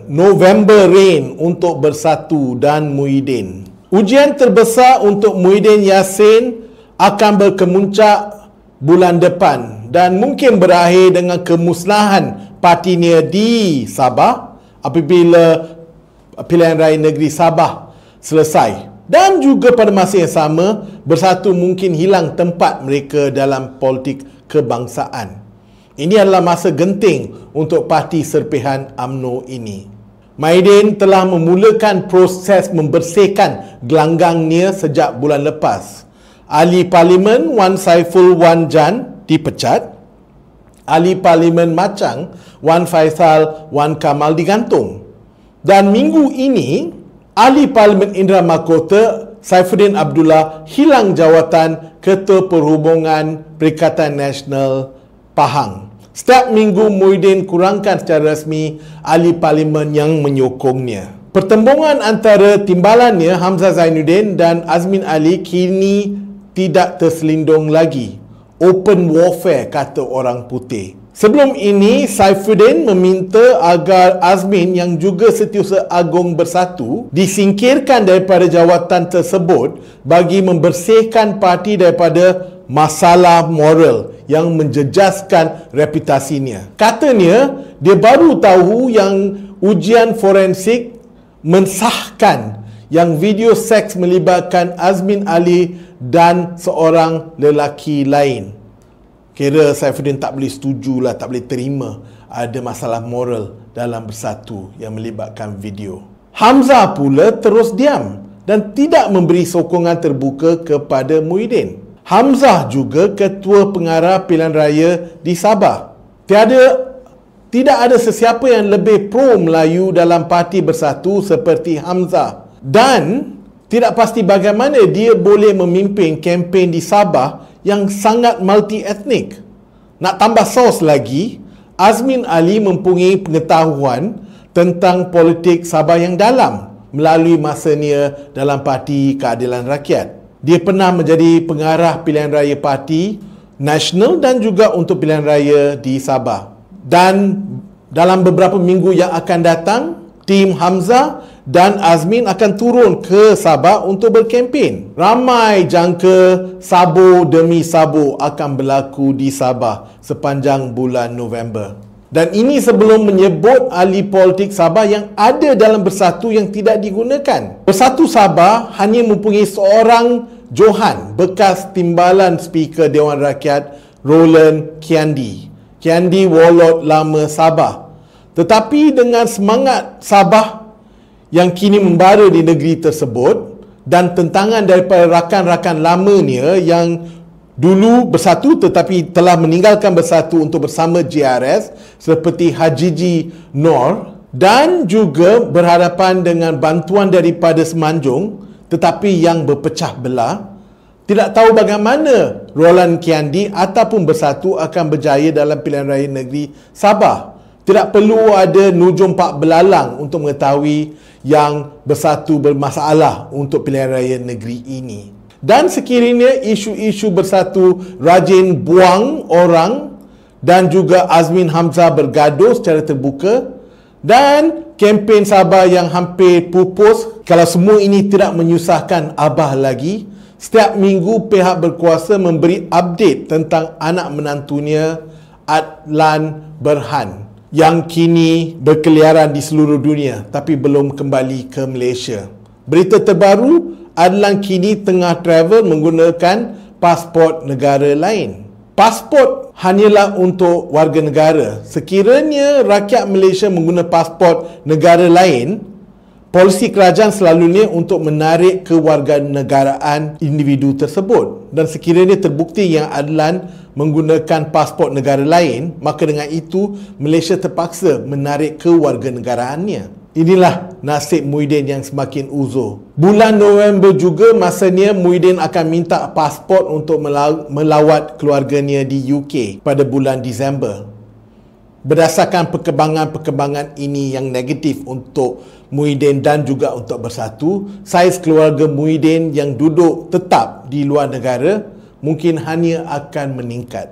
November Rain untuk Bersatu dan Muhyiddin. Ujian terbesar untuk Muhyiddin Yassin akan berkemuncak bulan depan dan mungkin berakhir dengan kemusnahan partinya di Sabah apabila pilihan raya negeri Sabah selesai. Dan juga pada masa yang sama, Bersatu mungkin hilang tempat mereka dalam politik kebangsaan. Ini adalah masa genting untuk parti serpihan UMNO ini. Muhyiddin telah memulakan proses membersihkan gelanggangnya sejak bulan lepas. Ahli Parlimen Wan Saiful Wan Jan dipecat. Ahli Parlimen Machang Wan Faisal Wan Kamal digantung. Dan minggu ini, Ahli Parlimen Indra Mahkota Saifuddin Abdullah hilang jawatan Ketua Perhubungan Perikatan Nasional Pahang. Setiap minggu Muhyiddin kurangkan secara rasmi ahli parlimen yang menyokongnya. Pertembungan antara timbalannya Hamzah Zainuddin dan Azmin Ali kini tidak terselindung lagi. Open warfare, kata orang putih. Sebelum ini, Saifuddin meminta agar Azmin yang juga Setiausaha Agung Bersatu disingkirkan daripada jawatan tersebut bagi membersihkan parti daripada masalah moral yang menjejaskan reputasinya. Katanya, dia baru tahu yang ujian forensik mensahkan yang video seks melibatkan Azmin Ali dan seorang lelaki lain. Kira Saifuddin tak boleh setujulah, tak boleh terima ada masalah moral dalam Bersatu yang melibatkan video. Hamzah pula terus diam dan tidak memberi sokongan terbuka kepada Muhyiddin. Hamzah juga ketua pengarah pilihan raya di Sabah. Tidak ada sesiapa yang lebih pro Melayu dalam parti Bersatu seperti Hamzah. Dan tidak pasti bagaimana dia boleh memimpin kempen di Sabah yang sangat multi-etnik. Nak tambah sos lagi, Azmin Ali mempunyai pengetahuan tentang politik Sabah yang dalam melalui masanya dalam Parti Keadilan Rakyat. Dia pernah menjadi pengarah pilihan raya parti nasional dan juga untuk pilihan raya di Sabah. Dan dalam beberapa minggu yang akan datang, tim Hamzah dan Azmin akan turun ke Sabah untuk berkempen. Ramai jangka Sabo demi Sabo akan berlaku di Sabah sepanjang bulan November. Dan ini sebelum menyebut ahli politik Sabah yang ada dalam Bersatu yang tidak digunakan. Bersatu Sabah hanya mempunyai seorang Johan, bekas timbalan Speaker Dewan Rakyat Roland Kiandi. Kiandi Warlord lama Sabah. Tetapi dengan semangat Sabah yang kini membara di negeri tersebut dan tentangan daripada rakan-rakan lamanya yang dulu Bersatu tetapi telah meninggalkan Bersatu untuk bersama JRS seperti Hajiji Noor, dan juga berhadapan dengan bantuan daripada Semenanjung tetapi yang berpecah belah. Tidak tahu bagaimana Roland Kiandi ataupun Bersatu akan berjaya dalam pilihan raya negeri Sabah. Tidak perlu ada nujum pak belalang untuk mengetahui yang Bersatu bermasalah untuk pilihan raya negeri ini. Dan sekiranya isu-isu Bersatu rajin buang orang dan juga Azmin Hamzah bergaduh secara terbuka dan kempen Sabah yang hampir pupus, kalau semua ini tidak menyusahkan Abah lagi, setiap minggu pihak berkuasa memberi update tentang anak menantunya Adlan Berhan yang kini berkeliaran di seluruh dunia tapi belum kembali ke Malaysia. Berita terbaru, Adlan kini tengah travel menggunakan pasport negara lain. Pasport hanyalah untuk warga negara. Sekiranya rakyat Malaysia menggunakan pasport negara lain, polisi kerajaan selalunya untuk menarik kewarganegaraan individu tersebut. Dan sekiranya terbukti yang Adlan menggunakan pasport negara lain, maka dengan itu Malaysia terpaksa menarik kewarganegaraannya. Inilah nasib Muhyiddin yang semakin uzur. Bulan November juga masanya Muhyiddin akan minta pasport untuk melawat keluarganya di UK pada bulan Disember. Berdasarkan perkembangan-perkembangan ini yang negatif untuk Muhyiddin dan juga untuk Bersatu, saiz keluarga Muhyiddin yang duduk tetap di luar negara mungkin hanya akan meningkat.